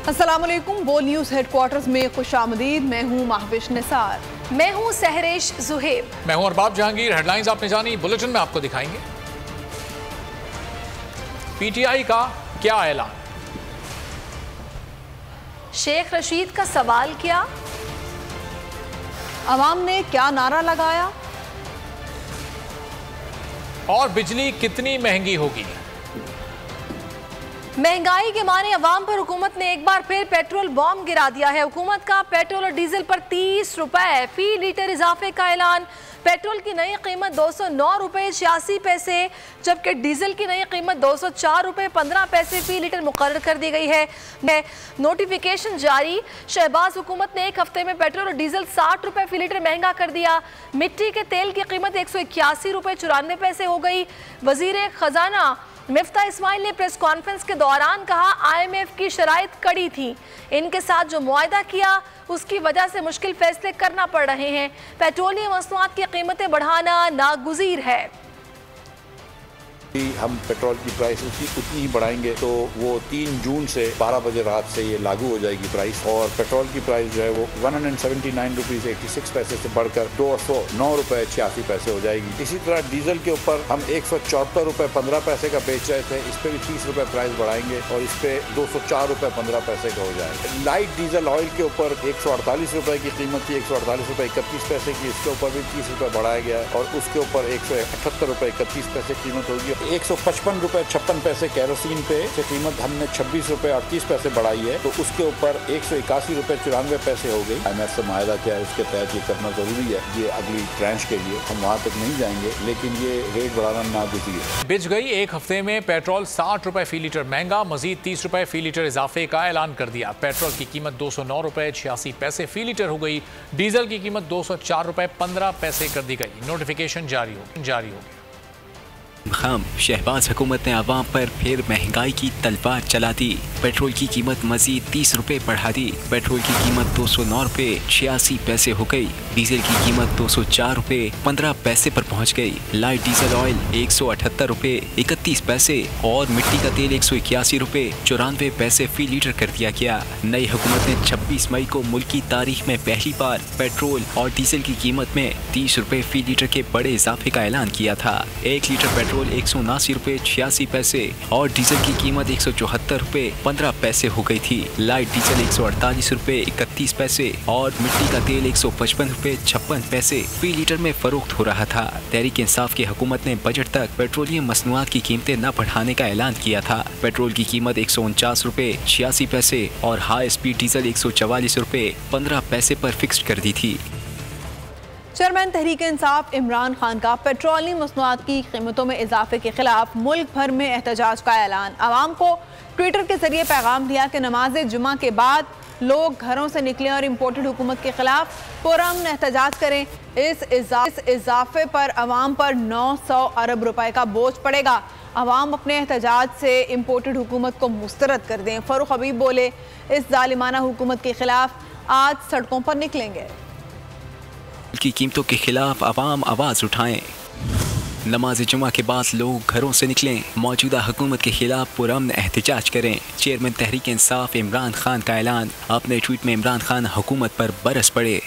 अस्सलामुअलैकुम। वो news headquarters में खुशामदीद। मैं हूँ महविश निसार। मैं हूँ सहरेश जुहेब। मैं हूँ अरबाब जहांगीर। हेडलाइंस आपने जानी, बुलेटिन में आपको दिखाएंगे। पीटीआई का क्या ऐलान? शेख रशीद का सवाल क्या? अवाम ने क्या नारा लगाया? और बिजली कितनी महंगी होगी? महंगाई के मारे अवाम पर हुकूमत ने एक बार फिर पेट्रोल बॉम्ब गिरा दिया है। हुकूमत का पेट्रोल और डीजल पर 30 रुपए फी लीटर इजाफे का ऐलान। पेट्रोल की नई कीमत 209 रुपए 86 पैसे, जबकि डीजल की नई कीमत 204 रुपए 15 पैसे फी लीटर मुकर्रर कर दी गई है। नोटिफिकेशन जारी। शहबाज हुकूमत ने एक हफ्ते में पेट्रोल और डीजल 60 रुपए फी लीटर महंगा कर दिया। मिट्टी के तेल की कीमत 181 रुपए 94 पैसे हो गई। वजीर खजाना मिफ्ता इस्माइल ने प्रेस कॉन्फ्रेंस के दौरान कहा, IMF की शराइत कड़ी थी, इनके साथ जो मुआहदा किया उसकी वजह से मुश्किल फैसले करना पड़ रहे हैं। पेट्रोलियम मसनूआत की कीमतें बढ़ाना नागुज़ीर है। हम पेट्रोल की प्राइस उतनी ही बढ़ाएंगे तो वो 3 जून से 12 बजे रात से ये लागू हो जाएगी प्राइस, और पेट्रोल की प्राइस जो है वो 179 रुपीज़ 86 पैसे से बढ़कर 209 रुपए 86 पैसे हो जाएगी। इसी तरह डीजल के ऊपर हम 174 रुपए 15 पैसे का बेच रहे थे, इस पर भी 30 रुपए प्राइस बढ़ाएंगे और इस पे 204 रुपए 15 पैसे का हो जाएगा। लाइट डीजल ऑयल के ऊपर 148 रुपए की कीमत थी, 148 रुपए 31 पैसे की, इसके ऊपर भी 30 रुपए बढ़ाया गया है और उसके ऊपर 178 रुपए 31 पैसे कीमत होगी। 155 रुपए 56 पैसे कैरोसिन पे से कीमत हमने 26 रुपए 38 पैसे बढ़ाई है, तो उसके ऊपर 181 रुपए 94 पैसे हो गई। IMF से मुआहदा किया है, उसके तहत ये करना जरूरी है। ये अगली ट्रांच के लिए हम वहाँ तक नहीं जाएंगे, लेकिन ये रेट बढ़ाना नागुज़ीर है। बिज गई। एक हफ्ते में पेट्रोल 60 रुपए फी लीटर महंगा, मजीद 30 रुपए फी लीटर इजाफे का ऐलान कर दिया। पेट्रोल की कीमत 209 रुपए 86 पैसे फी लीटर हो गई। डीजल की कीमत 204 रुपए 15 पैसे कर दी गई। नोटिफिकेशन जारी होगी। हम शहबाज हुकूमत ने आवाम पर फिर महंगाई की तलवार चला दी। पेट्रोल की कीमत मजीद 30 रुपए बढ़ा दी। पेट्रोल की कीमत 209 रुपए 86 पैसे हो गई। डीजल की कीमत 204 रुपए 15 पैसे पर पहुंच गई। लाइट डीजल ऑयल 178 रुपए 31 पैसे और मिट्टी का तेल 181 रुपए 94 पैसे फी लीटर कर दिया गया। नई हुकूमत ने 26 मई को मुल्क की तारीख में पहली बार पेट्रोल और डीजल की कीमत में 30 रुपए फी लीटर के बड़े इजाफे का ऐलान किया था। 1 लीटर पेट्रोल 179 रुपए 86 पैसे और डीजल की कीमत 174 रुपए 15 पैसे हो गई थी। लाइट डीजल 148 रुपए 31 पैसे और मिट्टी का तेल 155 रुपए 56 पैसे फी लीटर में फरोख्त हो रहा था। तहरीक इंसाफ की हुकूमत ने बजट तक पेट्रोलियम मसनूआत की कीमतें न बढ़ाने का ऐलान किया था। पेट्रोल की कीमत 149 रुपए 86 पैसे और हाई स्पीड डीजल 144 रुपए 15 पैसे पर फिक्स कर दी थी। चेयरमैन तहरीक इंसाफ इमरान खान का पेट्रोलियम मसनूआत की कीमतों में इजाफे के खिलाफ मुल्क भर में एहतजाज का ऐलान। आवाम को ट्विटर के जरिए पैगाम दिया कि नमाज जुमा के बाद लोग घरों से निकलें और इम्पोर्टेड हुकूमत के खिलाफ पुरअमन एहतजाज करें। इस इजाफे पर अवाम पर 900 अरब रुपए का बोझ पड़ेगा। अवाम अपने एहतजाज से इम्पोर्टेड हुकूमत को मुस्तरद कर दें। फरूख हबीब बोले, इस जालिमाना हुकूमत के खिलाफ आज सड़कों पर निकलेंगे। की कीमतों के खिलाफ अवाम आवाज उठाएं। नमाज जुमा के बाद लोग घरों से निकलें। मौजूदा हुकूमत के खिलाफ पुरअमन एहतजाज करें। चेयरमैन तहरीक इंसाफ इमरान खान का ऐलान। अपने ट्वीट में इमरान खान हुकूमत पर बरस पड़े।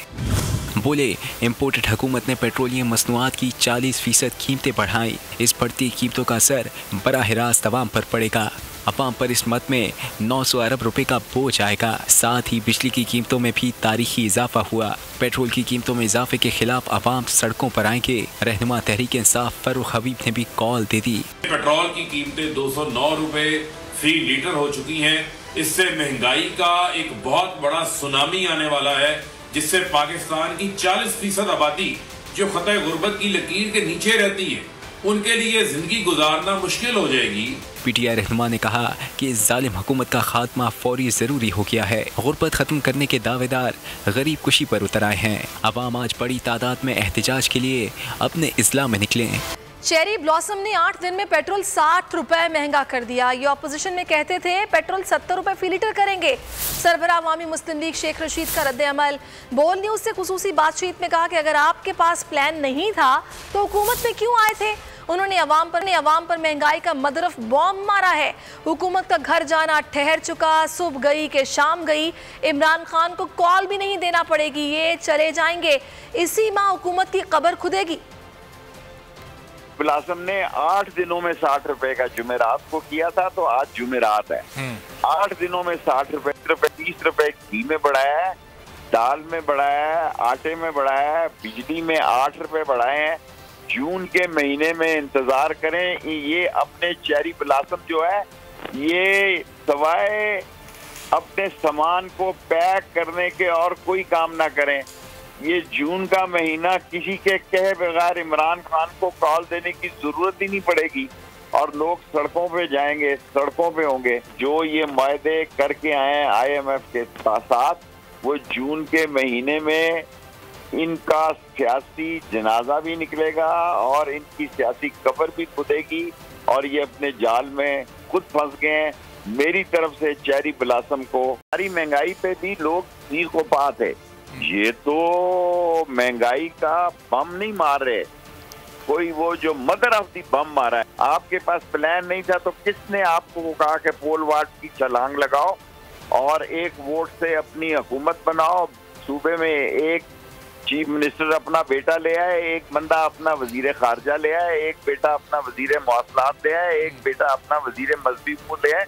बोले, इम्पोर्टेड हुकूमत ने पेट्रोलियम मसनूआत की 40% कीमतें बढ़ाई। इस बढ़ती कीमतों का असर बराह रास्त अवाम पर पड़ेगा। अवाम पर इस मद में 900 अरब रुपए का बोझ आएगा। साथ ही बिजली की कीमतों में भी तारीखी इजाफा हुआ। पेट्रोल की कीमतों में इजाफे के खिलाफ अवाम सड़कों पर आएंगे। रहनुमा तहरीक इंसाफ फरूख हबीब ने भी कॉल दे दी। पेट्रोल की कीमतें 209 रुपए फी लीटर हो चुकी हैं। इससे महंगाई का एक बहुत बड़ा सुनामी आने वाला है, जिससे पाकिस्तान की 40% आबादी जो खतरे गुर्बत की लकीर के नीचे रहती है, उनके लिए जिंदगी गुजारना मुश्किल हो जाएगी। पीटीआई रहनुमा ने कहा कि इस जालिम हुकूमत का खात्मा फौरी जरूरी हो गया है। गुर्बत खत्म करने के दावेदार गरीब कुशी पर उतर आए हैं। अवाम आज बड़ी तादाद में एहतजाज के लिए अपने इस्लाम में निकले। चेरी ब्लॉसम ने 8 दिन में पेट्रोल 60 रुपए महंगा कर दिया। ये ऑपोजिशन में कहते थे पेट्रोल 70 रुपए फी लीटर करेंगे। सरबराह अवामी मुस्लिम लीग शेख रशीद का रद्द अमल। बोल न्यूज़ से खुसूसी बातचीत में कहा कि अगर आपके पास प्लान नहीं था तो हुकूमत में क्यों आए थे। उन्होंने अवाम पर महंगाई का मदरफ बॉम्ब मारा है। हुकूमत का घर जाना ठहर चुका, सुबह गई के शाम गई, इमरान खान को कॉल भी नहीं देना पड़ेगी, ये चले जाएंगे, इसी माह हुकूमत की कब्र खुदेगी। बिलासम ने 8 दिनों में 60 रुपए का जुमेरात को किया था, तो आज जुमेरात है। 8 दिनों में 60 रुपए, 30 रुपए घी में बढ़ाया है, दाल में बढ़ाया है, आटे में बढ़ाया है, बिजली में 8 रुपए बढ़ाए हैं। जून के महीने में इंतजार करें। ये अपने चेरी बिलासम जो है, ये सवाए अपने सामान को पैक करने के और कोई काम ना करें। ये जून का महीना किसी के कहे बगैर इमरान खान को कॉल देने की जरूरत ही नहीं पड़ेगी और लोग सड़कों पे जाएंगे, सड़कों पे होंगे। जो ये मुआहदे करके आए हैं IMF के साथ, वो जून के महीने में इनका सियासी जनाजा भी निकलेगा और इनकी सियासी कब्र भी खुदेगी और ये अपने जाल में खुद फंस गए हैं। मेरी तरफ से चेरी बिलासम को सारी महंगाई पे भी लोग चीख पात है। ये तो महंगाई का बम नहीं मार रहे, कोई वो जो मदर ऑफ दी बम मारा है। आपके पास प्लान नहीं था तो किसने आपको कहा कि पोल वाट की छलांग लगाओ और एक वोट से अपनी हुकूमत बनाओ। सूबे में एक चीफ मिनिस्टर अपना बेटा ले आए, एक बंदा अपना वजीर खारजा ले आए, एक बेटा अपना वजीर मवासलात ले आए, एक बेटा अपना वजीर मजहबी को ले आए।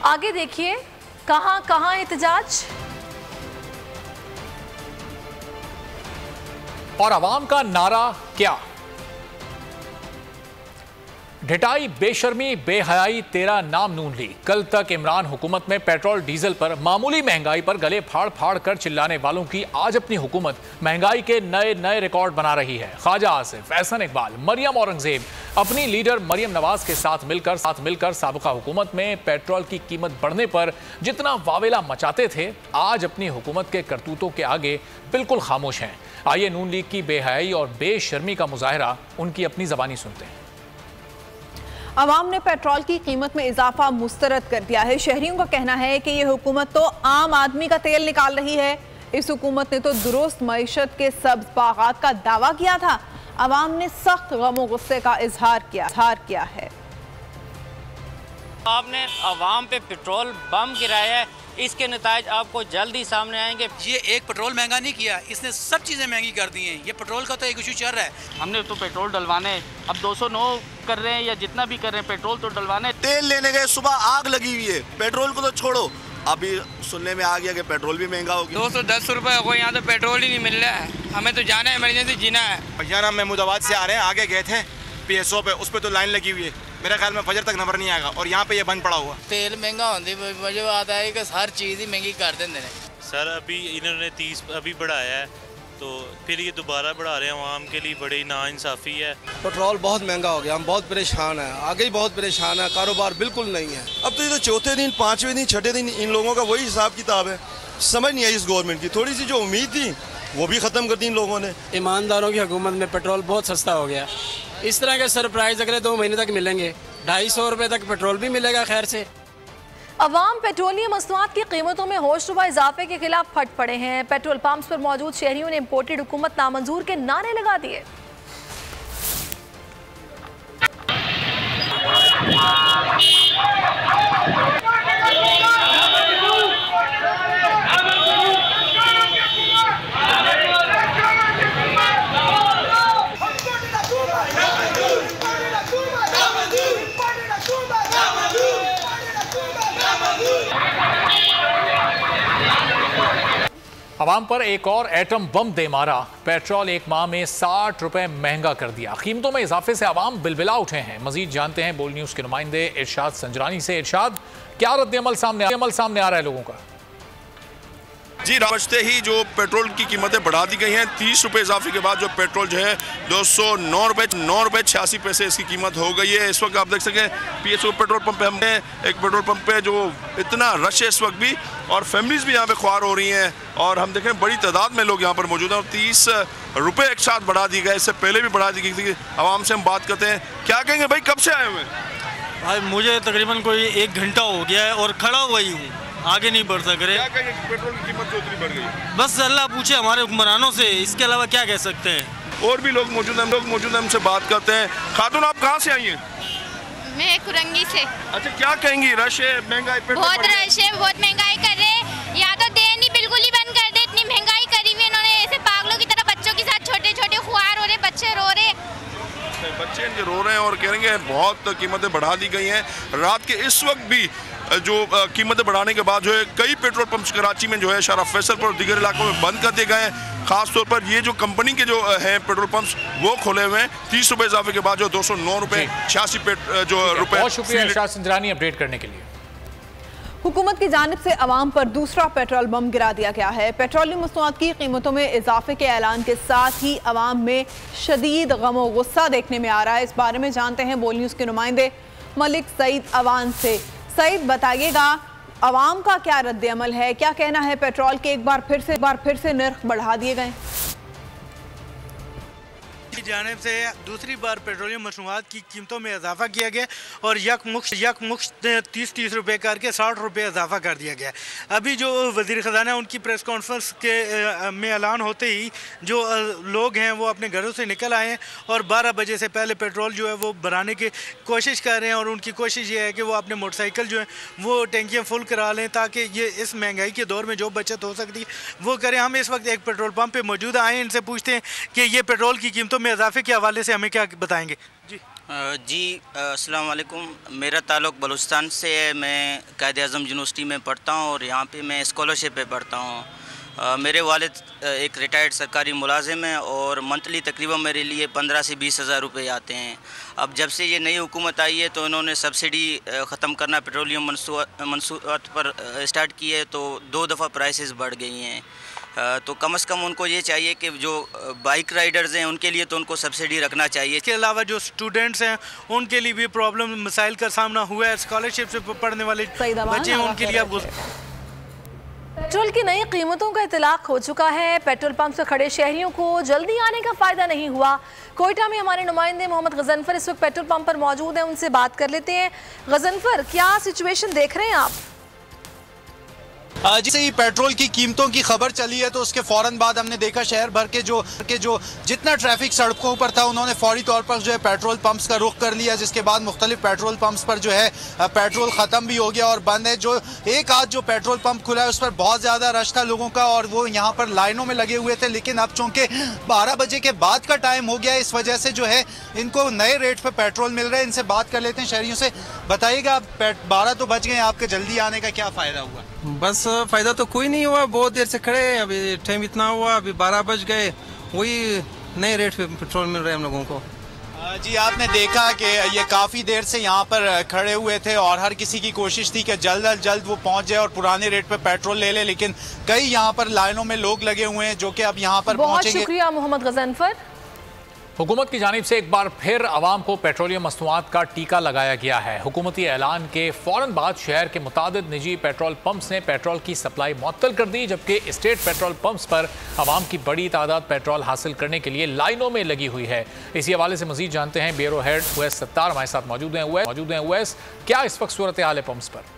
आगे देखिए कहां कहां एहतजाज और अवाम का नारा क्या? ढिठाई, बेशर्मी, बेहयाई, तेरा नाम नून लीग। कल तक इमरान हुकूमत में पेट्रोल डीजल पर मामूली महंगाई पर गले फाड़ फाड़ कर चिल्लाने वालों की आज अपनी हुकूमत महंगाई के नए नए रिकॉर्ड बना रही है। ख्वाजा आसिफ, एहसन इकबाल, मरियम औरंगजेब अपनी लीडर मरियम नवाज के साथ मिलकर साबिका हुकूमत में पेट्रोल की कीमत बढ़ने पर जितना वावेला मचाते थे, आज अपनी हुकूमत के करतूतों के आगे बिल्कुल खामोश हैं। आइए नून लीग की बेहयाई और बेशर्मी का मुजाहरा उनकी अपनी जबानी सुनते हैं। अवाम ने पेट्रोल की कीमत में इजाफा मुस्तरद कर दिया है। शहरियों का कहना है कि ये हुकूमत तो आम आदमी का तेल निकाल रही है। इस हुकूमत ने तो दुरुस्त मईशत के सब्ज बागात का दावा किया था। अवाम ने सख्त गम गुस्से का इजहार किया है। आपने अवाम पे पेट्रोल बम गिराया है, इसके नतायज आपको जल्द ही सामने आएंगे। ये एक पेट्रोल महंगा नहीं किया, इसने सब चीज़ें महंगी कर दी हैं। ये पेट्रोल का तो एक इशू चल रहा है। हमने तो पेट्रोल डलवाने, अब 209 कर रहे हैं या जितना भी कर रहे हैं, पेट्रोल तो डलवाने। तेल लेने गए, सुबह आग लगी हुई है, पेट्रोल को तो छोड़ो, अभी सुनने में आ गया कि पेट्रोल भी महंगा हो गया। 210 रुपये हो, यहाँ तो पेट्रोल ही नहीं मिल रहा है। हमें तो जाना है, इमरजेंसी जीना है। भैया हम महमूदाबाद से आ रहे हैं, आगे गए थे PSO पे, उस पर तो लाइन लगी हुई है, मेरे ख्याल में फजर तक नंबर नहीं आएगा और यहाँ पे ये बंद पड़ा हुआ। तेल महंगा होने मुझे आता है कि हर चीज़ ही महंगी कर देंगे सर। अभी इन्होंने 30 अभी बढ़ाया है, तो फिर ये दोबारा बढ़ा रहे हैं। आवाम के लिए बड़ी नाइंसाफ़ी है। पेट्रोल बहुत महंगा हो गया, हम बहुत परेशान हैं, आगे ही बहुत परेशान है, कारोबार बिल्कुल नहीं है। अब तो ये तो चौथे दिन, पाँचवें दिन, छठे दिन इन लोगों का वही हिसाब किताब है। समझ नहीं आई इस गवर्नमेंट की, थोड़ी सी जो उम्मीद थी वो भी ख़त्म कर दी इन लोगों ने। ईमानदारों की हुकूमत में पेट्रोल बहुत सस्ता हो गया। इस तरह के सरप्राइज अगले 2 महीने तक मिलेंगे। 250 रुपये तक पेट्रोल भी मिलेगा खैर से। अवाम पेट्रोलियम मसनूआत की कीमतों में होशरुबा इजाफे के खिलाफ फट पड़े हैं। पेट्रोल पंप्स पर मौजूद शहरियों ने इम्पोर्टेड हुकूमत नामंजूर के नारे लगा दिए। अवाम पर एक और एटम बम दे मारा। पेट्रोल एक माह में 60 रुपए महंगा कर दिया। कीमतों में इजाफे से अवाम बिलबिला उठे हैं। मजीद जानते हैं बोल न्यूज के नुमाइंदे इरशाद संजरानी से। इरशाद, क्या रद्द-ए-अमल सामने आ रहा है लोगों का? जी, बजते ही जो पेट्रोल की कीमतें बढ़ा दी गई हैं, 30 रुपये इजाफे के बाद जो पेट्रोल जो है 209 रुपये 86 पैसे इसकी कीमत हो गई है। इस वक्त आप देख सकें PSO पेट्रोल पंप पे, हमने एक पेट्रोल पंप पे जो इतना रश है इस वक्त भी, और फैमिलीज भी यहाँ पे ख्वार हो रही हैं, और हम देखें बड़ी तादाद में लोग यहाँ पर मौजूद हैं। और 30 रुपये एक साथ बढ़ा दी गए, इससे पहले भी बढ़ा दी गई थी। आवाम से हम बात करते हैं, क्या कहेंगे भाई, कब से आए हुए हैं? भाई मुझे तकरीबन कोई 1 घंटा हो गया है और खड़ा हुआ ही हूँ, आगे नहीं बढ़ सक रहे। क्या कहेंगे कि पेट्रोल की कीमत जो उतनी बढ़ गई है? बस अल्लाह पूछे हमारे हुक्मरानों से, इसके अलावा क्या कह सकते हैं। और भी लोग मौजूद हैं, हमसे बात करते हैं। खातून आप कहाँ से आई हैं? मैं कुरंगी से। अच्छा, क्या कहेंगी? रश है, महंगाई पे बहुत रश है, बहुत महंगाई कर रहे हैं। या तो दे नहीं, बिल्कुल ही बंद कर दे, इतनी महंगाई करी हुई इन्होंने। ऐसे पागलों की तरह बच्चों के साथ छोटे छोटे खुआर हो रहे, बच्चे रो रहे। बच्चे इनके रो रहे हैं और कह रहे हैं बहुत कीमतें बढ़ा दी गई हैं। रात के इस वक्त भी जो कीमतें बढ़ाने के बाद जो है कई पेट्रोल पंप्स कराची में जो है शारा फैसल पर और दीगर इलाकों में बंद कर दिए गए हैं। खासतौर पर ये जो कंपनी के जो हैं पेट्रोल पंप्स वो खोले हुए हैं। 30 रुपये इजाफे के बाद जो 209 रुपये 86 रुपये। बहुत शुक्रिया इरशाद सिंजरानी अपडेट करने के लिए। हुकूमत की जानिब से अवाम पर दूसरा पेट्रोल बम गिरा दिया गया है। पेट्रोलियम मसनूआत की कीमतों में इजाफे के ऐलान के साथ ही अवाम में शदीद गम और गुस्सा देखने में आ रहा है। इस बारे में जानते हैं बोल न्यूज़ के नुमाइंदे मलिक सईद अवान से। सईद, बताइएगा अवाम का क्या रद्द अमल है, क्या कहना है पेट्रोल के एक बार फिर से नर्ख बढ़ा दिए गए? की जानिब से दूसरी बार पेट्रोलियम मसनूआत की कीमतों में इजाफा किया गया और यकमुश्त 30 रुपये करके 60 रुपये इजाफा कर दिया गया। अभी जो वज़ीर ख़ज़ाना उनकी प्रेस कॉन्फ्रेंस के में ऐलान होते ही जो लोग हैं वो अपने घरों से निकल आए हैं और 12 बजे से पहले पेट्रोल जो है वो भराने की कोशिश कर रहे हैं। और उनकी कोशिश ये है कि वो अपने मोटरसाइकिल जो है वो टैंकियाँ फुल करा लें ताकि ये इस महंगाई के दौर में जो बचत हो सकती है वो करें। हम इस वक्त एक पेट्रोल पंप पर मौजूद आए, इनसे पूछते हैं कि ये पेट्रोल की कीमतों में इजाफे के हवाले से हमें क्या बताएंगे। जी अस्सलाम वालेकुम, मेरा ताल्लुक़ बलूचिस्तान से है। मैं कायद-ए-आज़म यूनिवर्सिटी में पढ़ता हूँ और यहाँ पे मैं स्कॉलरशिप पे पढ़ता हूँ। मेरे वालिद एक रिटायर्ड सरकारी मुलाजिम है और मंथली तकरीबन मेरे लिए 15 से 20 हज़ार रुपये आते हैं। अब जब से ये नई हुकूमत आई है तो इन्होंने सब्सिडी ख़त्म करना पेट्रोलियम मनसूआत पर स्टार्ट की है, तो 2 दफ़ा प्राइसेस बढ़ गई हैं। तो कम से कम उनको ये चाहिए कि जो बाइक राइडर्स हैं उनके लिए तो उनको सब्सिडी रखना चाहिए। इसके अलावा जो स्टूडेंट्स हैं उनके लिए भी प्रॉब्लम मसाइल का सामना हुआ है। स्कॉलरशिप से पढ़ने वाले बच्चे हैं उनके लिए अब पेट्रोल की नई कीमतों का इतलाक हो चुका है। पेट्रोल पंप से खड़े शहरियों को जल्दी आने का फ़ायदा नहीं हुआ। कोयटा में हमारे नुमाइंदे मोहम्मद गजनफर इस वक्त पेट्रोल पंप पर मौजूद हैं, उनसे बात कर लेते हैं। गजनफर, क्या सिचुएशन देख रहे हैं आप? जैसे ही पेट्रोल की कीमतों की खबर चली है तो उसके फ़ौरन बाद हमने देखा शहर भर के जो जितना ट्रैफिक सड़कों पर था उन्होंने फौरी तौर पर जो है पेट्रोल पंप्स का रुख कर लिया, जिसके बाद मुख्तलिफ पेट्रोल पंप्स पर जो है पेट्रोल ख़त्म भी हो गया और बंद है। जो एक आध जो पेट्रोल पंप खुला है उस पर बहुत ज़्यादा रश था लोगों का और वो यहाँ पर लाइनों में लगे हुए थे। लेकिन अब चूँकि 12 बजे के बाद का टाइम हो गया, इस वजह से जो है इनको नए रेट पर पेट्रोल मिल रहा है। इनसे बात कर लेते हैं शहरियों से। बताइएगा 12 तो बज गए, आपके जल्दी आने का क्या फ़ायदा हुआ? बस फ़ायदा तो कोई नहीं हुआ, बहुत देर से खड़े हैं, अभी टाइम इतना हुआ, अभी 12 बज गए, वही नए रेट पे पेट्रोल मिल रहा है हम लोगों को। जी, आपने देखा कि ये काफ़ी देर से यहाँ पर खड़े हुए थे और हर किसी की कोशिश थी कि जल्द अज जल्द वो पहुँच जाए और पुराने रेट पे पेट्रोल ले ले, लेकिन कई यहाँ पर लाइनों में लोग लगे हुए हैं जो कि अब यहाँ पर बहुत शुक्रिया मोहम्मद गजनफर। हुकूमत की जानिब से एक बार फिर आवाम को पेट्रोलियम मसनूआत का टीका लगाया गया है। हुकूमती ऐलान के फ़ौरन बाद शहर के मुतादिद निजी पेट्रोल पंप्स ने पेट्रोल की सप्लाई मुअत्तल कर दी, जबकि स्टेट पेट्रोल पंप्स पर आवाम की बड़ी तादाद पेट्रोल हासिल करने के लिए लाइनों में लगी हुई है। इसी हवाले से मजीद जानते हैं ब्यूरो हेड उवैस सत्तार हमारे साथ मौजूद हैं। उवैस, क्या इस वक्त सूरत हाल है पंप्स पर?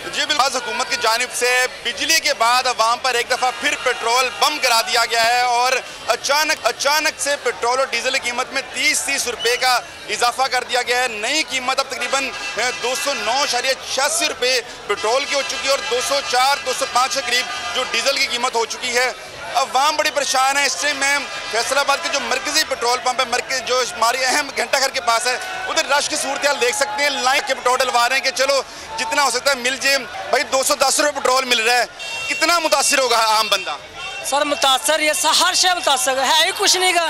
जी बिल्कुल, हुकूमत की जानिब से बिजली के बाद अवाम पर एक दफ़ा फिर पेट्रोल बम गिरा दिया गया है और अचानक से पेट्रोल और डीजल की कीमत में 30 रुपये का इजाफा कर दिया गया है। नई कीमत अब तकरीबन 209.86 रुपये पेट्रोल की हो चुकी है और 204-205 के करीब जो डीजल की कीमत हो चुकी है। अवाम बड़ी परेशान है। इस टाइम में फैसलाबाद के जो मरकजी पेट्रोल पंप है, जो हमारी अहम घंटा घर के पास है, उधर रश की सूरत हाल देख सकते हैं। लाइन के पेट्रोल डलवा रहे हैं कि चलो जितना हो सकता है मिल जाए। भाई 210 रुपये पेट्रोल मिल रहा है, कितना मुतासर होगा आम बंदा? सर मुतासर ये हर शय मुतासर है ही कुछ नहीं का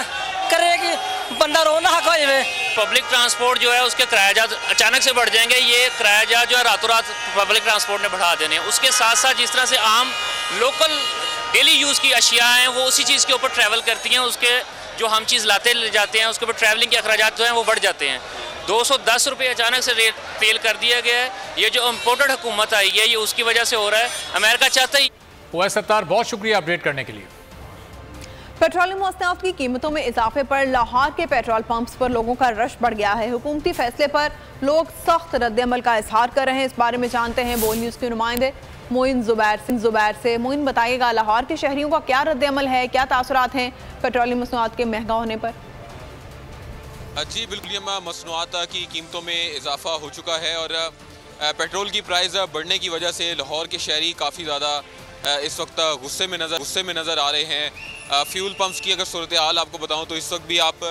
करेगी, बंदा रोना हक है। पब्लिक ट्रांसपोर्ट जो है उसके किरायाजात अचानक से बढ़ जाएंगे। ये किरायाजात जो है रातों रात पब्लिक ट्रांसपोर्ट ने बढ़ा देने। उसके साथ साथ जिस तरह से आम लोकल डेली यूज़ की अशिया हैं वो उसी चीज़ के ऊपर ट्रैवल करती हैं, उसके जो हम चीज़ लाते ले जाते हैं उसके ऊपर ट्रैवलिंग के अखराजात जो हैं वो बढ़ जाते हैं। 210 रुपये अचानक से रेट तेल कर दिया गया है। ये जो इम्पोर्टेड हुकूमत आई है ये उसकी वजह से हो रहा है। अमेरिका चाहता है। उवैस सत्तार, बहुत शुक्रिया अपडेट करने के लिए। पेट्रोलियम मसनूआत की कीमतों में इजाफे पर लाहौर के पेट्रोल पंप्स पर लोगों का रश बढ़ गया है। हुकूमती फैसले पर लोग सख्त रद्द-ए-अमल का इजहार कर रहे हैं। इस बारे में जानते हैं बोल न्यूज़ के नुमाइंदे मोइन जुबैर से। मोइन, बताइएगा लाहौर के शहरियों का क्या रद्द-ए-अमल है, क्या तासुरात हैं पेट्रोलियम मसनूआत के महंगा होने पर? जी बिल्कुल, मसनूआत की कीमतों में इजाफा हो चुका है और पेट्रोल की प्राइस बढ़ने की वजह से लाहौर के शहरी काफ़ी ज़्यादा इस वक्त गुस्से में नज़र आ रहे हैं। फ्यूल पंप्स की अगर सूरत हाल आपको बताऊं तो इस वक्त भी आप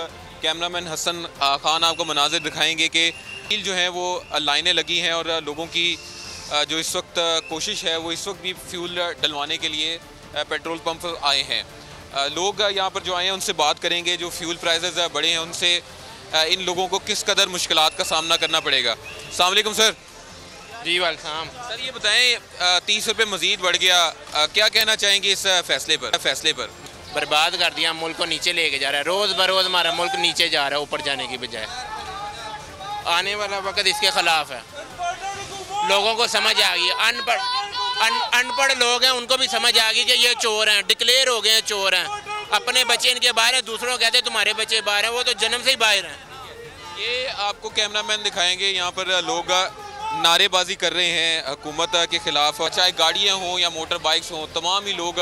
कैमरामैन हसन खान आपको मनाजिर दिखाएंगे कि जो है वो लाइनें लगी हैं और लोगों की जो इस वक्त कोशिश है वो इस वक्त भी फ्यूल डलवाने के लिए पेट्रोल पंप आए हैं। लोग यहाँ पर जो आए हैं उनसे बात करेंगे, जो फ्यूल प्राइसेस बढ़े हैं उनसे इन लोगों को किस कदर मुश्किलात का सामना करना पड़ेगा। अस्सलाम वालेकुम सर। जी वालेकुम सर, ये बताएं 30 रुपये मजीद बढ़ गया, क्या कहना चाहेंगे इस फैसले पर? बर्बाद कर दिया, मुल्क को नीचे लेके जा रहा है। रोज़ बरोज़ हमारा मुल्क नीचे जा रहा है, ऊपर जाने की बजाय। आने वाला वक्त इसके खिलाफ है। लोगों को समझ आ गई, अनपढ़ लोग हैं उनको भी समझ आ गई कि ये चोर हैं, डिक्लेयर हो गए हैं चोर हैं। अपने बच्चे इनके बाहर हैं, दूसरों कहते हैं तुम्हारे बच्चे बाहर हैं, वो तो जन्म से ही बाहर हैं। ये आपको कैमरामैन दिखाएंगे, यहाँ पर लोग नारेबाजी कर रहे हैं हुकूमत के खिलाफ, चाहे गाड़ियाँ हों या मोटर बाइक्स हों, तमाम ही लोग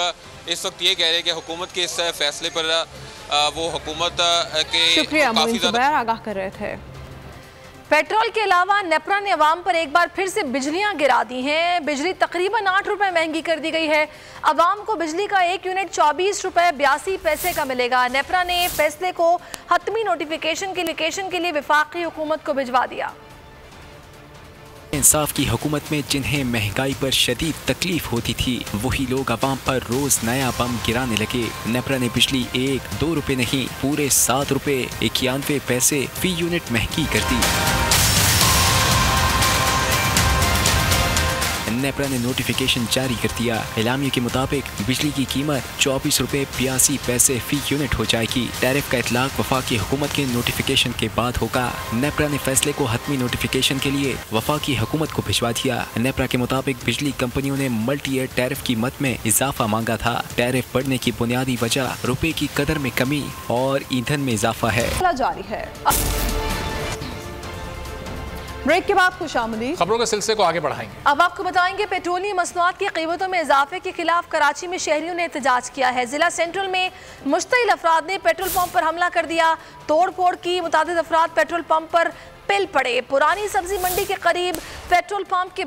इस वक्त ये कह रहे हैं कि हुकूमत के इस फैसले पर वो हुकूमत के काफ़ी ज़्यादा आगाह कर रहे थे। पेट्रोल के अलावा नेपरा ने अवाम पर एक बार फिर से बिजलियां गिरा दी हैं। बिजली तकरीबन 8 रुपए महंगी कर दी गई है। अवाम को बिजली का 1 यूनिट 24 रुपए 82 पैसे का मिलेगा। नेपरा ने फैसले को हतमी नोटिफिकेशन के लिए वफाकी हुकूमत को भिजवा दिया। इंसाफ की हुकूमत में जिन्हें महंगाई पर शदीद तकलीफ होती थी, वही लोग अवाम पर रोज नया बम गिराने लगे। नेपरा ने बिजली 1-2 रुपए नहीं, पूरे 7 रुपए 91 पैसे फी यूनिट महंगी कर दी। नेपरा ने नोटिफिकेशन जारी कर दिया। एलामिया के मुताबिक बिजली की कीमत 24 रुपए 82 पैसे फी यूनिट हो जाएगी। टैरिफ का इतलाक वफाकी हुकूमत के नोटिफिकेशन के बाद होगा। नेपरा ने फैसले को हतमी नोटिफिकेशन के लिए वफाकी हुकूमत को भिजवा दिया। नेपरा के मुताबिक बिजली कंपनियों ने मल्टी ईयर टैरिफ कीमत में इजाफा मांगा था। टैरिफ बढ़ने की बुनियादी वजह रुपए की कदर में कमी और ईंधन में इजाफा है। जारी है। ब्रेक के बाद खुशामदीद, खबरों के सिलसिले को आगे बढ़ाएंगे। अब आपको बताएंगे पेट्रोलियम मसनूआत की कीमतों में इजाफे के खिलाफ कराची में शहरियों ने एहतजाज किया है। जिला सेंट्रल में मुश्तइल अफराद ने पेट्रोल पंप पर हमला कर दिया। तोड़ फोड़ की, मुतादिद अफराद पेट्रोल पंप पर पिल पड़े। पुरानी सब्जी मंडी के करीब पेट्रोल पंप के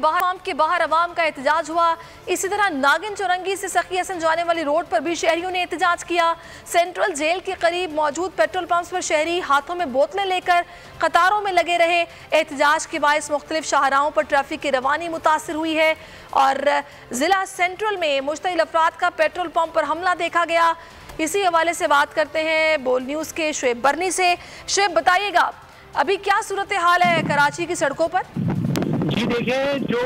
बाहर अवाम का एहतजाज हुआ। इसी तरह नागिन चौरंगी से सखी हसन जाने वाली रोड पर भी शहरियों ने एहतजाज किया। सेंट्रल जेल के करीब मौजूद पेट्रोल पंप पर शहरी हाथों में बोतलें लेकर कतारों में लगे रहे। एहतजाज के बायस मुख्तलिफ शाहराहों पर ट्रैफिक की रवानी मुतासर हुई है और जिला सेंट्रल में मुश्तइल अफराद का पेट्रोल पंप पर हमला देखा गया। इसी हवाले से बात करते हैं बोल न्यूज़ के शुएब बरनी से। शुएब, बताइएगा अभी क्या सूरत हाल है कराची की सड़कों पर? जी देखिए, जो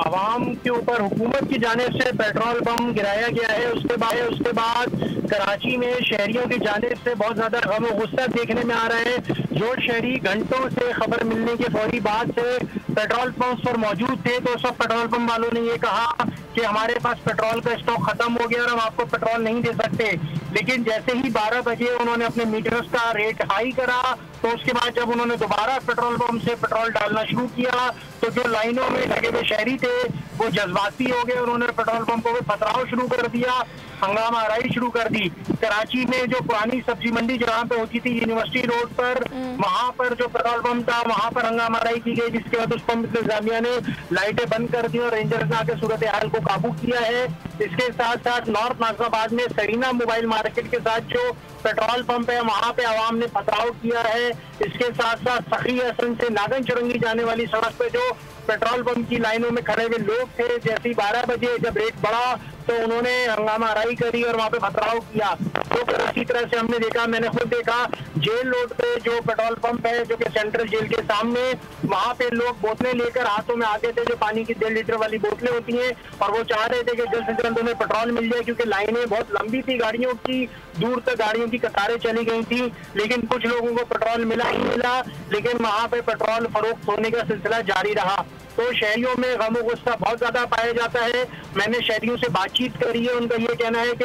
अवाम के ऊपर हुकूमत की जानिब से पेट्रोल बम गिराया गया है, उसके बाद कराची में शहरियों की जानिब से बहुत ज्यादा गम और गुस्सा देखने में आ रहा है। जो शहरी घंटों से खबर मिलने के फौरी बाद से पेट्रोल पंप पर मौजूद थे, तो सब पेट्रोल पंप वालों ने ये कहा कि हमारे पास पेट्रोल का स्टॉक खत्म हो गया और हम आपको पेट्रोल नहीं दे सकते। लेकिन जैसे ही 12 बजे उन्होंने अपने मीटर्स का रेट हाई करा, तो उसके बाद जब उन्होंने दोबारा पेट्रोल पंप से पेट्रोल डालना शुरू किया, तो जो लाइनों में लगे हुए शहरी थे वो जज्बाती हो गए। उन्होंने पेट्रोल पंपों में पथराव शुरू कर दिया, हंगामा आराई शुरू कर दी। कराची में जो पुरानी सब्जी मंडी जहाँ पे होती थी यूनिवर्सिटी रोड पर, वहाँ पर जो पेट्रोल पंप था वहाँ पर हंगामा आराई की गई, जिसके बाद उस पंप इंतजामिया ने लाइटें बंद कर दी और रेंजर्स ने आके सूरत हाल को काबू किया है। इसके साथ साथ नॉर्थ नाजिराबाद में सरीना मोबाइल मार्केट के साथ जो पेट्रोल पंप है वहाँ पे आवाम ने पथराव किया है। इसके साथ साथ सखी हसन से नागन चुरंगी जाने वाली सड़क पे जो पेट्रोल पंप की लाइनों में खड़े हुए लोग थे, जैसे ही 12 बजे जब रेट बढ़ा तो उन्होंने हंगामा आराई करी और वहाँ पे पथराव किया। तो इसी तरह से हमने देखा, मैंने खुद देखा, जेल रोड पे जो पेट्रोल पंप है जो कि सेंट्रल जेल के सामने, वहाँ पे लोग बोतलें लेकर हाथों में आते थे, जो पानी की 1.5 लीटर वाली बोतलें होती हैं, और वो चाह रहे थे कि जल्द से जल्द उन्हें पेट्रोल मिल जाए, क्योंकि लाइनें बहुत लंबी थी गाड़ियों की, दूर तक गाड़ियों की कतारें चली गई थी। लेकिन कुछ लोगों को पेट्रोल मिला ही मिला, लेकिन वहाँ पे पेट्रोल फरोख्त होने का सिलसिला जारी रहा। तो शहरियों में गम गुस्सा बहुत ज्यादा पाया जाता है। मैंने शहरियों से बातचीत करी है, उनका ये कहना है कि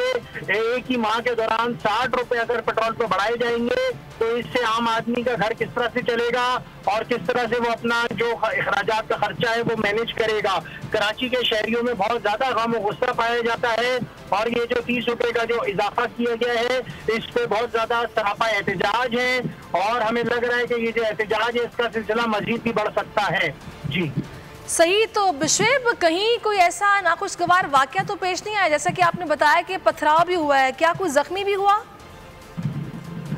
एक ही माह के दौरान 60 रुपए अगर पेट्रोल पे बढ़ाए जाएंगे तो इससे आम आदमी का घर किस तरह से चलेगा और किस तरह से वो अपना जो अखराजात का खर्चा है वो मैनेज करेगा। कराची के शहरियों में बहुत ज्यादा गम गुस्सा पाया जाता है और ये जो 30 रुपए का जो इजाफा किया गया है इस पे बहुत ज्यादा सरापा एहतजाज है और हमें लग रहा है कि ये जो एहतजाज है इसका सिलसिला मजीद भी बढ़ सकता है। जी सही। तो शुएब, कहीं कोई ऐसा नाखुशगवार वाकया तो पेश नहीं आया? जैसा कि आपने बताया कि पथराव भी हुआ है, क्या कोई जख्मी भी हुआ?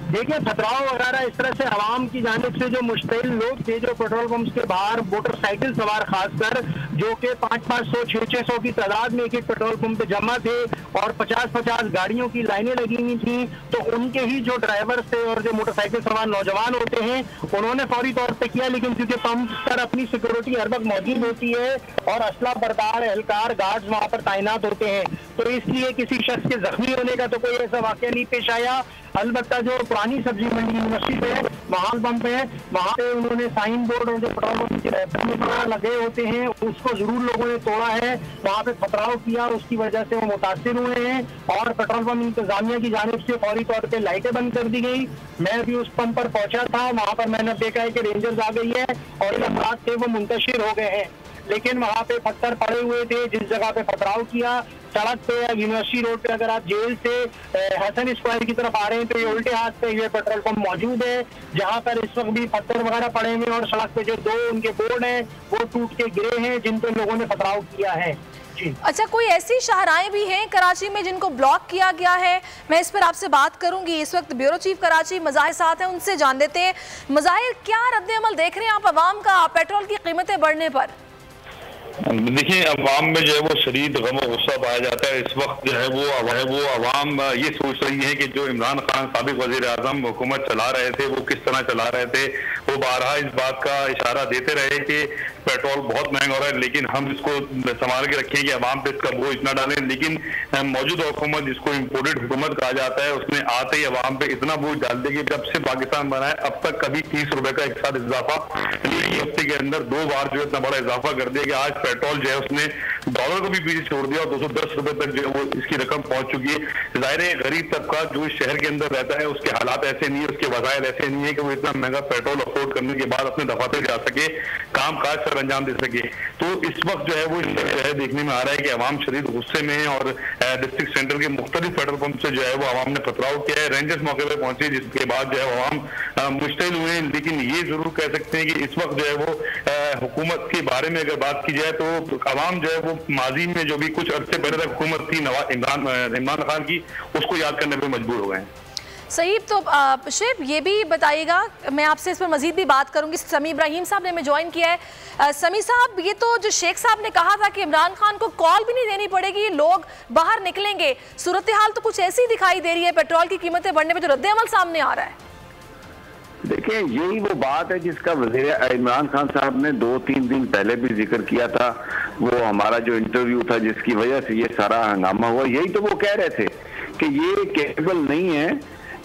देखिए, पथराव वगैरह इस तरह से आवाम की जानिब से जो मुश्तिल लोग थे जो पेट्रोल पंप के बाहर मोटरसाइकिल सवार खासकर जो कि 500-500 600 की तादाद में एक पेट्रोल पंप पे जमा थे और 50-50 गाड़ियों की लाइनें लगी हुई थी, तो उनके ही जो ड्राइवर थे और जो मोटरसाइकिल सवार नौजवान होते हैं उन्होंने फौरी तौर पर किया, लेकिन क्योंकि पंप पर अपनी सिक्योरिटी हर वक्त मौजूद होती है और असला बरदार एहलकार गार्ड्स वहाँ पर तैनात होते हैं, तो इसलिए किसी शख्स के जख्मी होने का तो कोई ऐसा वाकया नहीं पेश आया। अलबत्ता जो पुरानी सब्जी मंडी यूनिवर्सिटी है वहाँ पंप है, वहाँ पे उन्होंने साइन बोर्ड और जो पेट्रोल पंप के लगे होते हैं उसको जरूर लोगों ने तोड़ा है, वहाँ पे पथराव किया, उसकी वजह से वो मुतासिर हुए हैं और पेट्रोल पंप इंतजामिया की जानिब से फौरी तौर पे लाइटें बंद कर दी गई। मैं भी उस पंप पर पहुंचा था, वहाँ पर मैंने देखा है कि रेंजर्स आ गई है और जो अफराद थे वो मुंतशिर हो गए हैं, लेकिन वहाँ पे पत्थर पड़े हुए थे जिस जगह पे पथराव किया। सड़क पे यूनिवर्सिटी रोड पे अगर आप जेल से हसन स्क्वायर की तरफ आ रहे हैं तो ये उल्टे हाथ पे ये पेट्रोल पंप मौजूद है जहाँ पर इस वक्त भी पत्थर वगैरह पड़े हुए हैं और सड़क पे जो 2 उनके बोर्ड हैं वो टूट के गिरे हैं जिन पे लोगों ने पथराव किया है। जी अच्छा, कोई ऐसी शाहराएं भी हैं कराची में जिनको ब्लॉक किया गया है? मैं इस पर आपसे बात करूंगी। इस वक्त ब्यूरो चीफ कराची मज़ाहिर साथ हैं, उनसे जान लेते हैं। मज़ाहिर, क्या रद्द-ए-अमल देख रहे हैं आप अवाम का पेट्रोल की कीमतें बढ़ने पर? देखिए, अवाम में जो है वो शदीद गम और गुस्सा पाया जाता है। इस वक्त जो है वो अवाम ये सोच रही है कि जो इमरान खान साबिक वजीर आजम हुकूमत चला रहे थे वो किस तरह चला रहे थे। वो बारहा इस बात का इशारा देते रहे कि पेट्रोल बहुत महंगा हो रहा है, लेकिन हम इसको संभाल के रखें कि अवाम पे इसका बोझ इतना डालें। लेकिन मौजूदा हुकूमत, जिसको इम्पोर्टेड हुकूमत कहा जाता है, उसने आते ही अवाम पे इतना बोझ डाल दिया कि जब से पाकिस्तान बना है अब तक कभी 30 रुपए का एक साथ इजाफा, एक हफ्ते के अंदर 2 बार जो है इतना बड़ा इजाफा कर दिया कि आज पेट्रोल जो है उसने डॉलर को भी पीछे छोड़ दिया और 210 रुपए तक जो है वो इसकी रकम पहुंच चुकी है। जाहिर है गरीब तबका जो इस शहर के अंदर रहता है उसके हालात ऐसे नहीं है, उसके वसाइल ऐसे नहीं है कि वो इतना महंगा पेट्रोल अफोर्ड करने के बाद अपने दफातर जा सके, काम काज सर अंजाम दे सके। तो इस वक्त जो है वो देखने में आ रहा है कि अवाम शदीद गुस्से में है और डिस्ट्रिक्ट सेंटर के मुख्तलिफ पेट्रोल पंप से जो है वो अवाम ने पथराव किया है। रेंजर्स मौके पर पहुंचे जिसके बाद जो है अवाम मुश्तिल हुए। लेकिन ये जरूर कह सकते हैं कि इस वक्त जो है वो हुकूमत के बारे में अगर बात की जाए तो अवाम जो है वो माजी में जो भी कुछ अरसे पहले तक हुकूमत थी इमरान खान की, उसको याद करने पर मजबूर हो गए हैं। सही। तो शुएब, ये भी बताइएगा, मैं आपसे इस पर मजीद भी बात करूंगी। समी इब्राहिम साहब ने हमें ज्वाइन किया है। समी साहब, ये तो जो शेख साहब ने कहा था कि इमरान खान को कॉल भी नहीं देनी पड़ेगी, लोग बाहर निकलेंगे, सूरत हाल तो कुछ ऐसी दिखाई दे रही है पेट्रोल की कीमतें बढ़ने पर जो रद्द-ए-अमल सामने आ रहा है। देखिए, यही वो बात है जिसका वज़ीर इमरान खान साहब ने 2-3 दिन पहले भी जिक्र किया था। वो हमारा जो इंटरव्यू था जिसकी वजह से ये सारा हंगामा हुआ, यही तो वो कह रहे थे कि ये केबल नहीं है,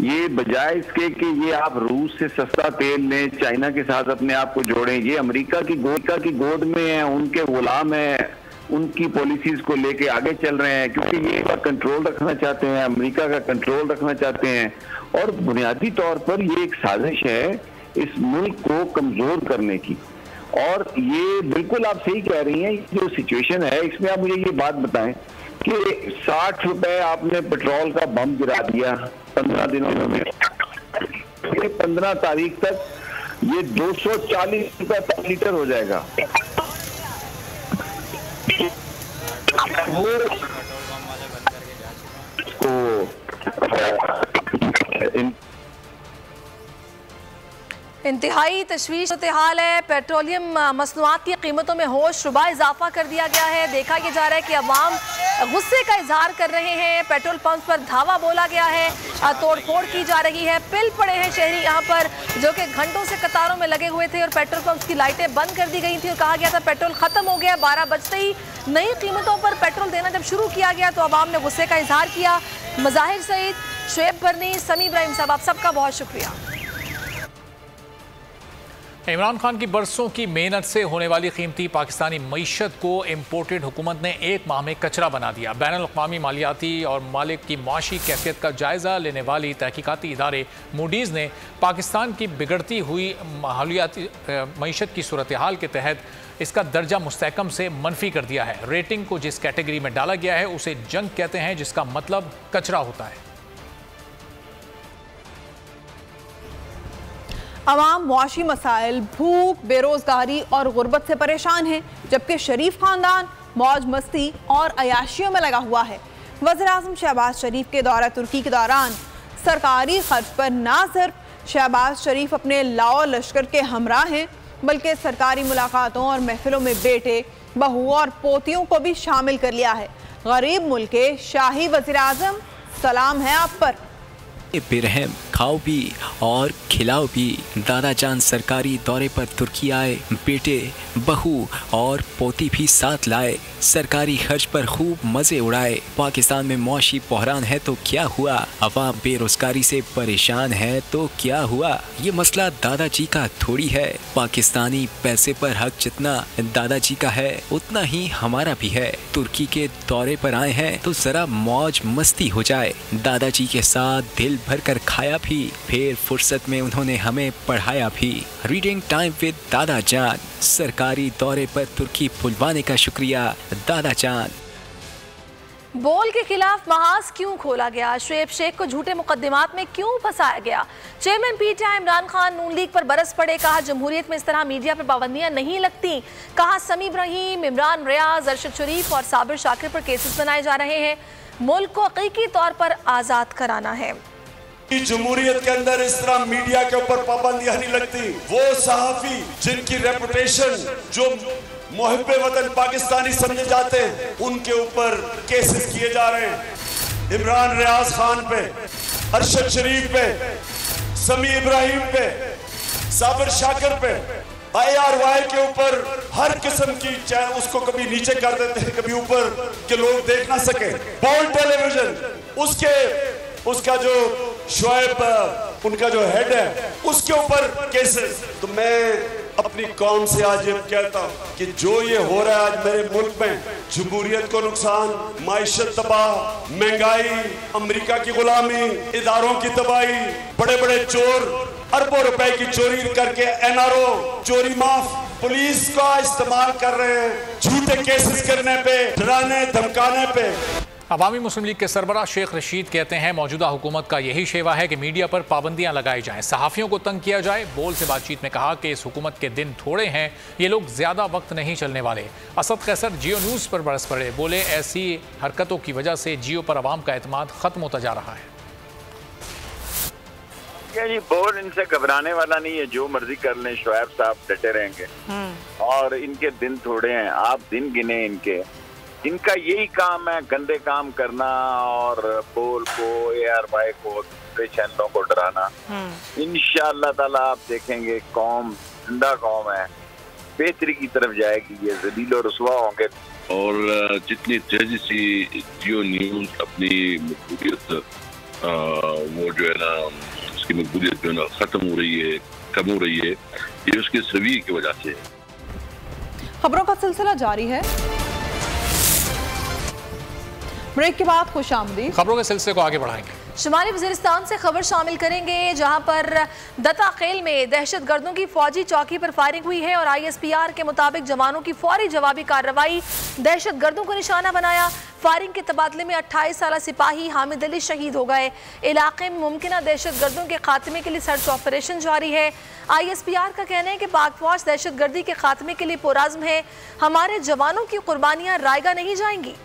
ये बजाय इसके कि ये आप रूस से सस्ता तेल लें, चाइना के साथ अपने आप को जोड़ें, ये अमेरिका की गोद में है, उनके गुलाम है, उनकी पॉलिसीज को लेके आगे चल रहे हैं क्योंकि ये कंट्रोल रखना चाहते हैं, अमेरिका का कंट्रोल रखना चाहते हैं और बुनियादी तौर पर ये एक साजिश है इस मुल्क को कमजोर करने की। और ये बिल्कुल आप सही कह रही हैं, जो सिचुएशन है इसमें आप मुझे ये बात बताएं कि 60 रुपए आपने पेट्रोल का बम गिरा दिया 15 दिनों में, 15 तारीख तक ये 240 रुपए पर लीटर हो जाएगा। इंतहाई तशवीश हाल है। पेट्रोलियम मसनूआत की कीमतों में होश रुबा इजाफा कर दिया गया है। देखा यह जा रहा है कि अवाम गुस्से का इजहार कर रहे हैं, पेट्रोल पंप पर धावा बोला गया है, तोड़फोड़ की जा रही है, पिल पड़े हैं शहरी यहाँ पर जो कि घंटों से कतारों में लगे हुए थे और पेट्रोल पंप की लाइटें बंद कर दी गई थी और कहा गया था पेट्रोल खत्म हो गया। 12 बजते ही नई कीमतों पर पेट्रोल देना जब शुरू किया गया तो अवाम ने गुस्से का इजहार किया। मज़ाहिर सईद, शुएब बरनी, समी इब्राहिम साहब, आप सबका बहुत शुक्रिया। इमरान खान की बरसों की मेहनत से होने वाली कीमती पाकिस्तानी मईशत को इम्पोर्टेड हुकूमत ने एक माह में कचरा बना दिया। बैनुल-अक़वामी मालियाती और मालिक की मुआशी कैफियत का जायज़ा लेने वाली तहकीकाती इदारे मूडीज़ ने पाकिस्तान की बिगड़ती हुई माहौलियाती मईशत की सूरत हाल के तहत इसका दर्जा मुस्तहकम से मनफी कर दिया है। रेटिंग को जिस कैटेगरी में डाला गया है उसे जंग कहते हैं, जिसका मतलब कचरा होता है। अवाम मुआशी मसाइल, भूख, बेरोजगारी और गुर्बत से परेशान हैं, जबकि शरीफ खानदान मौज मस्ती और अयाशियों में लगा हुआ है। वज़ीर-ए-आज़म शहबाज शरीफ के दौरा तुर्की के दौरान सरकारी खर्च पर ना सिर्फ शहबाज शरीफ अपने लाओ लश्कर के हमराह हैं, बल्कि सरकारी मुलाकातों और महफिलों में बेटे, बहू और पोतियों को भी शामिल कर लिया है। गरीब मुल्क के शाही वज़ीर-ए-आज़म, सलाम है आप पर। बेरहम खाओ भी और खिलाओ भी। दादा जान सरकारी दौरे पर तुर्की आए, बेटे, बहू और पोती भी साथ लाए, सरकारी खर्च पर खूब मजे उड़ाए। पाकिस्तान में मुआशी बहरान है तो क्या हुआ, अवाम बेरोजगारी से परेशान है तो क्या हुआ। ये मसला दादाजी का थोड़ी है। पाकिस्तानी पैसे पर हक जितना दादाजी का है उतना ही हमारा भी है। तुर्की के दौरे पर आए हैं तो जरा मौज मस्ती हो जाए। दादाजी के साथ दिल भर कर खाया भी, फिर फुर्सत में उन्होंने हमें पढ़ाया भी। रीडिंग टाइम विद दादा जान। सरकारी दौरे पर तुर्की बुलवाने का शुक्रिया दादा जान। बोल के खिलाफ महाज क्यों खोला गया, शुएब शेख को झूठे मुकदमात में क्यों फंसाया गया। चेयरमैन पीटीआई इमरान खान नून लीग पर बरस पड़े, कहा जमहूरियत में इस तरह मीडिया पर पाबंदियां नहीं लगती। कहा समी इब्राहिम, इमरान रियाज, अरशद शरीफ और साबिर शाकिर पर केसेस बनाए जा रहे हैं। मुल्क को हकीकी तौर पर आज़ाद कराना है। जमहूरियत के अंदर इस तरह मीडिया के ऊपर पाबंदियां नहीं लगती। वो सहाफी जिनकी रेपुटेशन, जो मुहिब्बे वतन पाकिस्तानी समझे जाते हैं, उनके ऊपर केसेस किए जा रहे हैं। इमरान रियाज खान पे, अरशद शरीफ पे, समी इब्राहिम पे, साबिर शाकिर पे, IRY के ऊपर हर किस्म की, चाहे उसको कभी नीचे कर देते हैं, कभी ऊपर के लोग देख ना सके। बोल्ड टेलीविजन, उसका जो शुएब उनका जो हेड है, उसके ऊपर केसेस। तो मैं अपनी कौम से आज ये कहता हूँ कि जो ये हो रहा है आज मेरे मुल्क में, जमहूरियत को नुकसान, माइशत तबाह, महंगाई, अमेरिका की गुलामी, इदारों की तबाही, बड़े बड़े चोर अरबों रुपए की चोरी करके NRO चोरी माफ, पुलिस का इस्तेमाल कर रहे हैं झूठे केसेस करने पे, डराने धमकाने पे। अवामी मुस्लिम लीग के सरबराह शेख रशीद कहते हैं मौजूदा हुकूमत का यही शेवा है कि मीडिया पर पाबंदियां लगाई जाएं, सहाफ़ियों को तंग किया जाए। बोल से बातचीत में कहा कि इस हुकूमत के दिन थोड़े हैं, ये लोग ज़्यादा वक्त नहीं चलने वाले। असद कैसर जियो न्यूज़ पर बरस पड़े, बोले ऐसी हरकतों की वजह से जियो पर आवाम का एतमाद ख़त्म होता जा रहा है। जी बोल इनसे घबराने वाला नहीं है, जो मर्जी कर लें, शुएब साहब डटे रहेंगे और इनके दिन थोड़े हैं। आप दिन गिने इनका यही काम है, गंदे काम करना और बोल को, ARY को, दूसरे चैनलों को डराना। इंशाअल्लाह ताला आप देखेंगे कौम जिंदा कौम है, बेहतरी की तरफ जाएगी, ये ज़लील और रुसवा होंगे। और जितनी तेजी से जियो न्यूज़ अपनी मकबूलियत वो जो है ना, उसकी मकबूलियत जो है ना ख़त्म हो रही है, कम हो रही है, ये उसके रवैये की वजह से। खबरों का सिलसिला जारी है। ब्रेक के बाद खुशामदीद। खबरों के सिलसिले को आगे बढ़ाएंगे। शुमाली वज़ीरिस्तान से खबर शामिल करेंगे, जहां पर दत्ता खेल में दहशतगर्दों की फौजी चौकी पर फायरिंग हुई है और ISPR के मुताबिक जवानों की फौरी जवाबी कार्रवाई दहशतगर्दों को निशाना बनाया। फायरिंग के तबादले में 28 साल सिपाही हामिद अली शहीद हो गए। इलाके में मुमकिन दहशतगर्दों के खात्मे के लिए सर्च ऑपरेशन जारी है। ISPR का कहना है कि पाक फौज दहशतगर्दी के खात्मे के लिए पुरअज़्म है। हमारे जवानों की कुर्बानियाँ रायगा नहीं जाएंगी।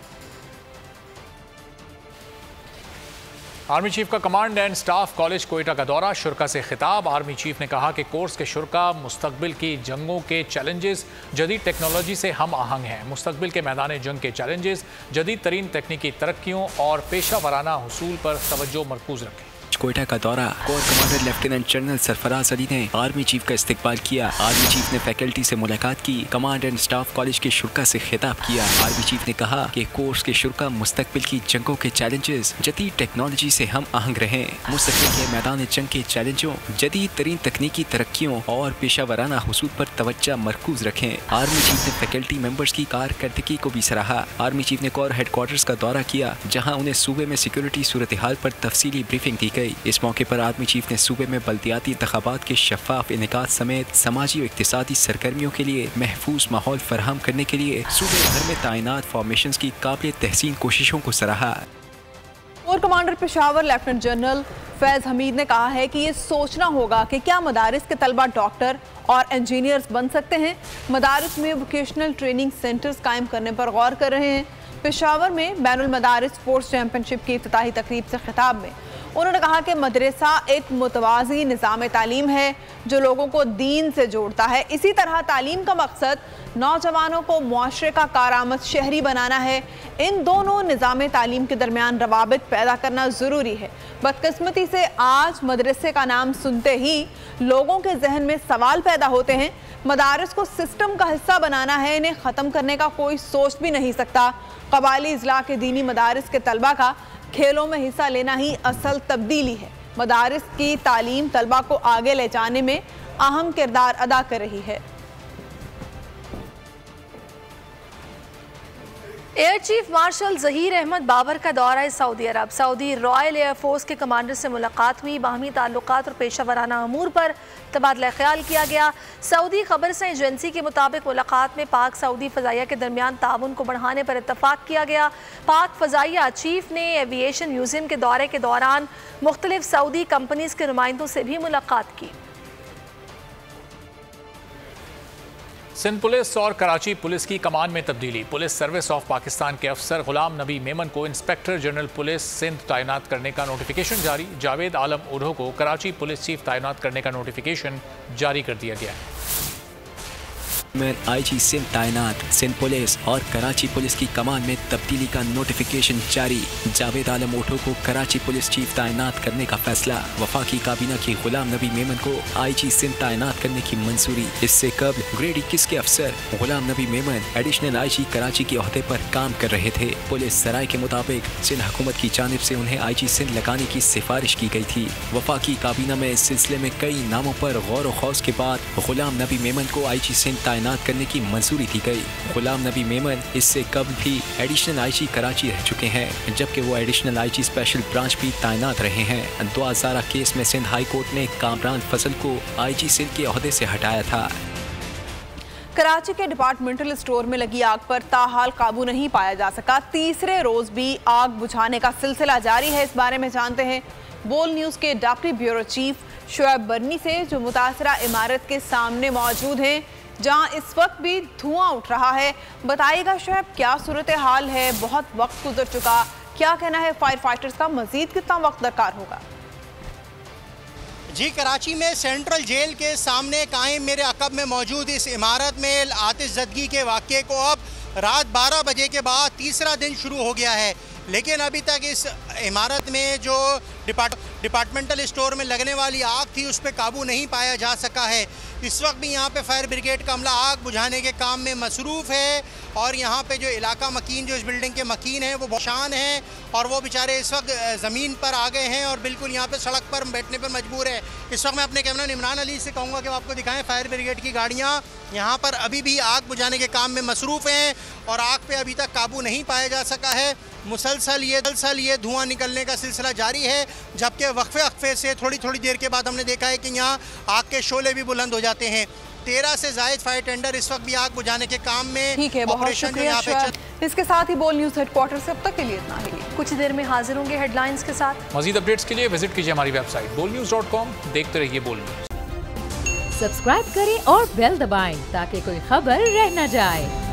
आर्मी चीफ का command and staff college Quetta का दौरा, शुरा से खिताब। आर्मी चीफ ने कहा कि कोर्स के शुरा मुस्तकबिल की जंगों के चैलेंजेस जदीद टेक्नोलॉजी से हम आहंग हैं। मुस्तकबिल के मैदान जंग के चैलेंजेस जदीद तरीन तकनीकी तरक्कियों और पेशा वराना हुसूल पर तवज्जो मरकूज रखें। आज कोयटा का दौरा। Core commander lieutenant general Sarfaraz Ali ने आर्मी चीफ का इस्तकबाल किया। आर्मी चीफ ने फैकल्टी से मुलाकात की। कमांड एंड स्टाफ कॉलेज के शुरा से खिताब किया। आर्मी चीफ ने कहा कि कोर्स के शुरा मुस्तकबिल की जंगों के चैलेंजेस जदीद टेक्नोलॉजी से हम आहंग रहे। मुस्तकबिल के मैदान जंग के चैलेंजों, जदीद तरीन तकनीकी तरक्कियों और पेशावराना हुसूल पर तवज्जो मरकूज रखें। आर्मी चीफ ने फैकल्टी मेंबर्स की कारकर्दगी को भी सराहा। आर्मी चीफ ने कोर हेडक्वार्टर्स का दौरा किया, जहां उन्हें सूबे में सिक्योरिटी सूरत हाल पर तफसीली ब्रीफिंग दी गई। इस मौके पर आर्मी चीफ ने सूबे में बल्दियाती इंतखाबात के शफाफ इनेकाद समेत समाजी और इक्तिसादी सरगर्मियों के लिए महफूज माहौल फराहम करने के लिए सूबे भर में तैनात फॉर्मेशंस की काबिल तहसीन कोशिशों को सराहा। Corps commander Peshawar lieutenant general Faiz Hameed ने कहा है कि ये सोचना होगा कि क्या मदारिस के तलबा डॉक्टर और इंजीनियर्स बन सकते हैं। मदारिस में वोकेशनल ट्रेनिंग सेंटर्स कायम करने पर गौर कर रहे हैं। पेशावर में बैनुल मदारिस स्पोर्ट्स चैंपियनशिप की इफ्तिताही तकरीब से खिताब में उन्होंने कहा कि मदरसा एक मुतवाज़ी निज़ाम तालीम है जो लोगों को दीन से जोड़ता है। इसी तरह तालीम का मकसद नौजवानों को मुआशरे का कारामद शहरी बनाना है। इन दोनों निज़ाम तालीम के दरमियान रवाबित पैदा करना ज़रूरी है। बदकिस्मती से आज मदरसे का नाम सुनते ही लोगों के जहन में सवाल पैदा होते हैं। मदारिस को सिस्टम का हिस्सा बनाना है, इन्हें ख़त्म करने का कोई सोच भी नहीं सकता। कबायली इजला के दीनी मदारिस के तलबा का खेलों में हिस्सा लेना ही असल तब्दीली है। मदारिस की तालीम तलबा को आगे ले जाने में अहम किरदार अदा कर रही है। Air chief marshal Zaheer Ahmed Babar का दौरा Saudi Arab. Saudi royal air force के कमांडर से मुलाकात हुई। बाहमी ताल्लुकात और पेशा वराना अमूर पर तबादला ख्याल किया गया। सऊदी खबर से एजेंसी के मुताबिक मुलाकात में पाक सऊदी फ़ज़ाइया के दरमियान ताउन को बढ़ाने पर इत्तफाक किया गया। पाक फ़ज़ाइया चीफ ने एविएशन म्यूज़ियम के दौरे के दौरान मुख्तलिफ सऊदी कंपनीज़ के नुमाइंदों से भी मुलाकात की। सिंध पुलिस और कराची पुलिस की कमान में तब्दीली। पुलिस सर्विस ऑफ पाकिस्तान के अफसर गुलाम नबी मेमन को इंस्पेक्टर जनरल पुलिस सिंध तैनात करने का नोटिफिकेशन जारी। जावेद आलम उढ़ो को कराची पुलिस चीफ तैनात करने का नोटिफिकेशन जारी कर दिया गया है। आईजी सिंध तैनात। सिंध पुलिस और कराची पुलिस की कमान में तब्दीली का नोटिफिकेशन जारी। जावेद आलम ओठो को कराची पुलिस चीफ तैनात करने का फैसला। वफाकी काबीना की गुलाम नबी मेमन को आईजी सिंध तैनात करने की मंजूरी। इससे कबल ग्रेड 21 के अफसर गुलाम नबी मेमन एडिशनल आईजी कराची के ओहदे पर काम कर रहे थे। पुलिस सराय के मुताबिक सिंध हुकूमत की जानिब से उन्हें आईजी सिंध लगाने की सिफारिश की गई थी। वफाकी काबीना में इस सिलसिले में कई नामों पर गौर व खौस के बाद गुलाम नबी मेमन को आईजी सिंध तैनात करने की मंजूरी दी गई। गुलाम नबी मेमन इससे कबल भी एडिशनल आईजी कराची रह चुके हैं, जबकि वो एडिशनल आईजी स्पेशल ब्रांच भी तैनात रहे हैं। 2000 केस में सिंध हाई कोर्ट ने कामरान फजल को आईजी सिंध के ओहदे से हटाया था। कराची के डिपार्टमेंटल स्टोर में लगी आग पर ताहाल काबू नहीं पाया जा सका। तीसरे रोज भी आग बुझाने का सिलसिला जारी है। इस बारे में जानते हैं बोल न्यूज़ के डिप्टी ब्यूरो चीफ शुएब बर्नी से, जो मुतासरा इमारत के सामने मौजूद हैं, जहां इस वक्त भी धुआं उठ रहा है। बताइएगा शुएब, क्या सूरत हाल है? बहुत वक्त गुजर चुका, क्या कहना है फायर फाइटर्स का? मजीद कितना वक्त दरकार होगा? जी, कराची में सेंट्रल जेल के सामने कायम मेरे अकब में मौजूद इस इमारत में आतिशज़दगी के वाक़े को अब रात 12 बजे के बाद तीसरा दिन शुरू हो गया है, लेकिन अभी तक इस इमारत में जो डिपार्टमेंटल स्टोर में लगने वाली आग थी उस पर काबू नहीं पाया जा सका है। इस वक्त भी यहाँ पे फायर ब्रिगेड का अमला आग बुझाने के काम में मसरूफ़ है और यहाँ पे जो इलाका मकीन, जो इस बिल्डिंग के मकीन हैं, वो परेशान हैं और वो बेचारे इस वक्त ज़मीन पर आ गए हैं और बिल्कुल यहाँ पे सड़क पर बैठने पर मजबूर है। इस वक्त मैं अपने कैमरा इमरान अली से कहूँगा कि वो आपको दिखाएं फायर ब्रिगेड की गाड़ियाँ यहाँ पर अभी भी आग बुझाने के काम में मसरूफ़ हैं और आग पे अभी तक काबू नहीं पाया जा सका है। मुसलसल ये धुआं निकलने का सिलसिला जारी है, जबकि वक्फे से थोड़ी देर के बाद हमने देखा है कि यहाँ आग के शोले भी बुलंद हो जाते हैं। 13 से ज़ायद फायर टेंडर इस वक्त भी आग बुझाने के काम में। ठीक है, बहुत शुक्रिया। इसके साथ ही बोल न्यूज़ हेडक्वार्टर से अब तक के लिए इतना ही। कुछ देर में हाजिर होंगे हेडलाइंस के साथ। मज़ीद अपडेट्स के लिए विजिट कीजिए हमारी वेबसाइट bolnews.com। देखते रहिए बोल न्यूज़। सब्सक्राइब करें और बेल दबाएं ताकि कोई खबर रह न जाए।